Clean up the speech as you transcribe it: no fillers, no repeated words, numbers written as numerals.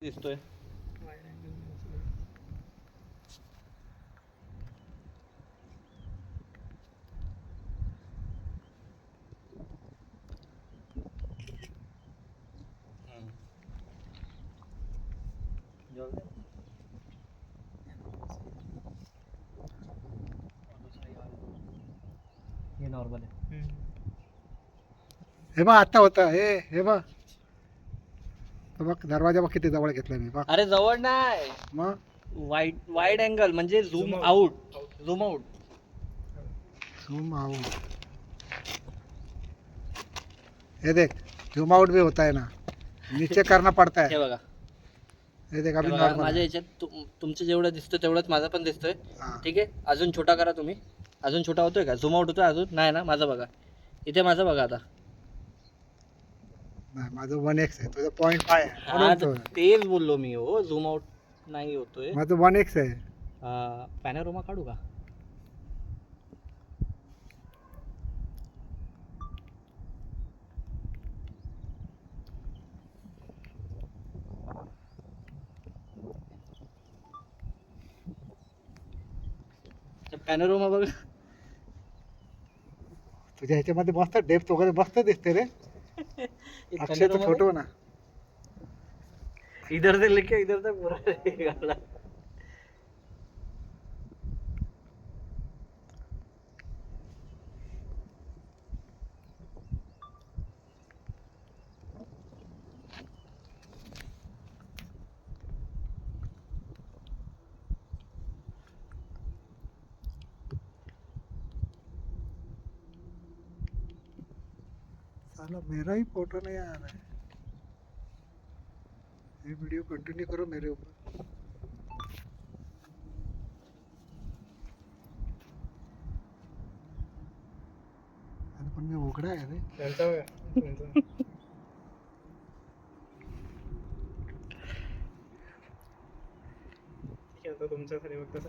दिसतोय. हे नॉर्मल आहे. हे बघ आता होता हे बघ दरवाजा बघ किती जवळ घेतला मी बघ. अरे जवळ नाही, मग वाइड एंगल म्हणजे zoom out. Zoom out. Zoom out. ये देख झूम आउट भी होता है ना, नीचे करना पड़ता हे है. बघा, हे देख अभी हे बघा, नॉर्मल माझ्या है. याच्यात तुमचं जेवढं दिसतं तेवढंच माझा पण दिसतोय. हा. ठीक आहे, अजून छोटा करा तुम्ही. अजून छोटा होतोय का? झूम आउट होतोय अजून? नाही ना, माझं बघा इथे, माझं बघा आता. नाही माझं 1x आहे, तुझं 0.5 आहे हा, म्हणून तो. तेच बोललो मी. हो, झूम आउट नाही होतोय. माझं 1x आहे. पॅनोरमा काढू का? पॅनोरमा बघ. तुझ्या ह्याच्यामध्ये मस्त डेप्थ वगैरे मस्त दिसते रे. अक्षयचा फोटो ना. इधर से लेके इधर तक पूरा रहेगा. साला मेरा ही फोटो नहीं आ रहा है. ये वीडियो कंटिन्यू करो मेरे ऊपर. अरे पण मी उघडा आहे रे. तुमच्यासाठी फक्त